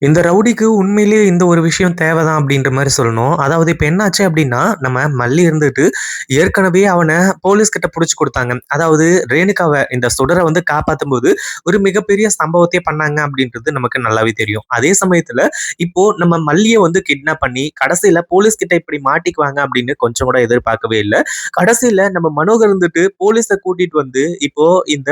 இந்த ரவுடிக்கு உண்மையிலேயே இந்த ஒரு விஷயம் தேவைதான் அப்படின்ற மாரி சொல்லணும். அதாவது இப்ப என்னாச்சு அப்படின்னா, நம்ம மல்லி இருந்துட்டு ஏற்கனவே அவன போலீஸ் கிட்ட புடிச்சு குடுத்தாங்க. அதாவது ரேணுகாவ இந்த சுடர வந்து காப்பாத்தும்போது, ஒரு மிகப்பெரிய சம்பவத்தையே பண்ணாங்க அப்படின்றது நமக்கு நல்லாவே தெரியும். அதே சமயத்துல இப்போ நம்ம மல்லிய வந்து கிட்னாப் பண்ணி, கடைசியில போலீஸ் கிட்ட இப்படி மாட்டிக்குவாங்க அப்படின்னு கொஞ்சம் கூட எதிர்பார்க்கவே இல்ல. கடைசியில நம்ம மனோகர் இருந்துட்டு போலீஸ கூட்டிட்டு வந்து, இப்போ இந்த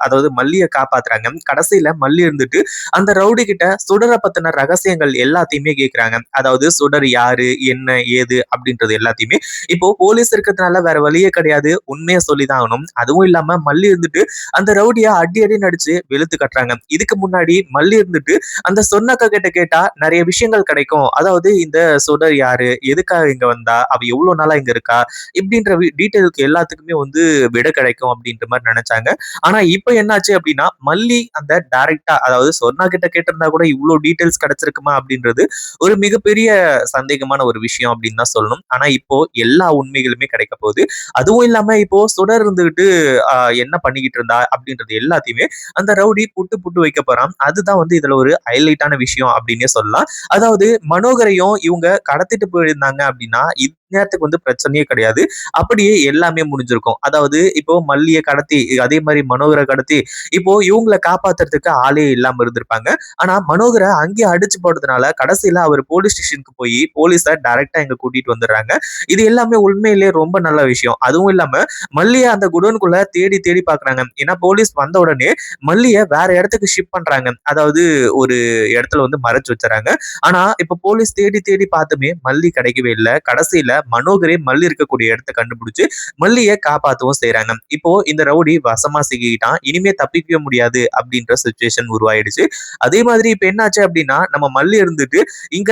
அதாவது மல்லிய காப்பாத்துறாங்க. கடைசியில மல்லி இருந்துட்டு அந்த ரவுடி கிட்ட சுடர பத்தின ரகசியங்கள் எல்லாத்தையுமே கேட்கிறாங்க. அதாவது சுடர் யாரு? என்ன? ஏது? அப்படின்றது எல்லாத்தையுமே. இப்போ போலீஸ் இருக்கிறதுனால வேற வழியே கிடையாது. உண்மைய சொல்லி தான் ஆகணும். அதுவும் இல்லாம மல்லி இருந்துட்டு அந்த ரவுடிய அடி அடின்னு அடிச்சு வெளுத்து கட்டுறாங்க. இதுக்கு முன்னாடி மல்லி இருந்துட்டு அந்த சொன்னக்க கிட்ட கேட்டா நெறைய விஷயங்கள் கிடைக்கும். அதாவது இந்த சுடர் யாரு? எதுக்காக இங்க வந்தா? அவ எவ்வளவு நாளா இங்க இருக்கா? இப்படின்ற டீட்டெயிலுக்கு எல்லாத்துக்குமே வந்து விடை கிடைக்கும் அப்படின்ற மாரி நெனைச்சாங்க. ஆனா இப்ப என்னாச்சு அப்படின்னா, மல்லி அந்த டைரக்ட்டா அதாவது சொர்ணா கிட்ட கேட்டிருந்தா கூட இவ்ளோ டீட்டெயில்ஸ் கிடைச்சிருக்குமா அப்படின்றது ஒரு மிகப்பெரிய சந்தேகமான ஒரு விஷயம் அப்படின்னு தான் சொல்லணும். ஆனா இப்போ எல்லா உண்மைகளுமே கிடைக்க போகுது. அதுவும் இல்லாம இப்போ சுடர் இருந்துகிட்டு அ என்ன பண்ணிக்கிட்டு இருந்தா அப்படின்றது எல்லாத்தையுமே அந்த ரவுடி புட்டு புட்டு வைக்க போறான். அதுதான் வந்து இதுல ஒரு ஹைலைட்டான விஷயம் அப்படின்னே சொல்லலாம். அதாவது மனோகரையும் இவங்க கடத்திட்டு போயிருந்தாங்க அப்படின்னா, இந்நேரத்துக்கு வந்து பிரச்சனையே கிடையாது. அப்படியே எல்லாமே முடிஞ்சிருக்கும். அதாவது இப்போ மல்லிய கடத்தி அதே மாரி மனோகர கடத்தி இப்போ இவங்கள காப்பாத்துறதுக்கு ஆளே இல்லாம இருந்திருப்பாங்க. ஆனா மனோகர அங்கேயே அடிச்சு போட்டதுனால கடைசியில அவர் போலீஸ் ஸ்டேஷனுக்கு போய் போலீஸ டைரக்ட்டா இங்க கூட்டிட்டு வந்துடுறாங்க. இது எல்லாமே உண்மையிலேயே ரொம்ப நல்ல விஷயம். அதுவும் இல்லாம மல்லிய அந்த குடோன்குள்ள தேடி தேடி பார்க்குறாங்க. ஏன்னா போலீஸ் வந்த உடனே மல்லிய வேற இடத்துக்கு ஷிப்ட் பண்றாங்க. அதாவது ஒரு இடத்துல வந்து மறைச்சு வச்சுர்றாங்க. ஆனா இப்ப போலீஸ் தேடி தேடி பார்த்துமே மல்லி கிடைக்கவே இல்ல. கடைசியில மனோகரே மல்லி இருக்கக்கூடிய இடத்த கண்டுபிடிச்சு மல்லிய காப்பாத்தவும் செய்றாங்க. இப்போ இந்த ரவுடி வசமா சிக்கிக்கிட்டான். இனிமே தப்பிக்கவே முடியாது அப்படின்ற சிச்சுவேஷன் உருவாயிடுச்சு. அதே மாதிரி இப்ப என்னாச்சு அப்படின்னா, நம்ம மல்லி இருந்துட்டு இங்க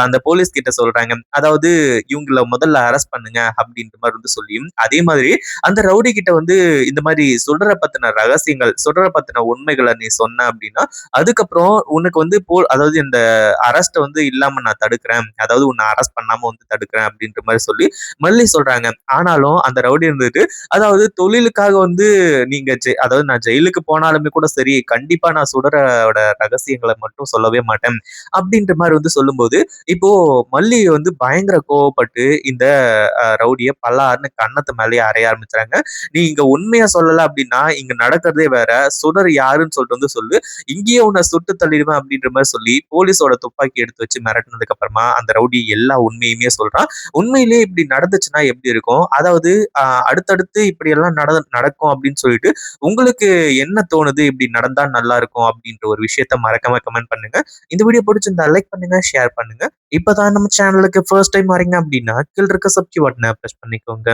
அந்த போலீஸ் கிட்ட சொல்றாங்க. அதாவது இவங்கள முதல்ல அரெஸ்ட் பண்ணுங்க அப்படின்ற மாரி வந்து சொல்லியும், அதே மாதிரி அந்த ரவுடி கிட்ட வந்து இந்த மாரி சுடர பத்தின ரகசியங்கள், சுடர பத்தின உண்மைகள நீ சொன்ன அப்படின்னா, அதுக்கப்புறம் உனக்கு வந்து அதாவது இந்த அரெஸ்ட்ட வந்து இல்லாம நான் தடுக்கிறேன். அதாவது உன்ன அரெஸ்ட் பண்ணாம வந்து தடுக்கிறேன் அப்படின்ற மாரி சொல்லி மல்லி சொல்றாங்க. ஆனாலும் அந்த ரவுடி இருந்துட்டு, அதாவது தொழிலுக்காக வந்து நீங்க அதாவது நான் ஜெயிலுக்கு போனாலுமே கூட சரி, கண்டிப்பா நான் சுடரோட ரகசியங்கள மட்டும் சொல்லவே மாட்டேன். அப்படின்ற மாரி வந்து சொல்லும்போது, இப்போ மல்லி வந்து பயங்கர கோவப்பட்டு இந்த ரவுடிய பலார்ன்னு கன்னத்து மேலயே அறைய ஆரம்பிச்சுறாங்க. "நீ இங்க உண்மைய சொல்லல அப்படின்னா, இங்க நடக்கிறதே வேற. சுடர் யாருன்னு சொல்லிட்டு வந்து சொல்லு. இங்கேயே உன்ன சுட்டு தள்ளிடுவேன்" அப்படின்ற மாரி சொல்லி, போலீஸோட துப்பாக்கி எடுத்து வச்சு மிரட்டுனதுக்கு அப்புறமா, அந்த ரவுடி எல்லா உண்மையுமே சொல்றான். உண்மையிலேயே இப்படி நடந்துச்சுன்னா எப்படி இருக்கும்? அதாவது அ அடுத்தடுத்து இப்படியெல்லாம் நடக்கும் அப்படின்னு சொல்லிட்டு, உங்களுக்கு என்ன தோணுது? இப்படி நடந்தா நல்லா இருக்கும் அப்படின்ற ஒரு விஷயத்த மறக்காம கமெண்ட் பண்ணுங்க. இந்த வீடியோ பிடிச்சிருந்தா லைக் பண்ணுங்க, ஷேர் பண்ணுங்க. இப்பதான் நம்ம சேனலுக்கு ஃபர்ஸ்ட் டைம் வரீங்க அப்படின்னா, கீழ இருக்க சப்ஸ்கிரைப் பட்டன பிரஸ் பண்ணிக்கோங்க.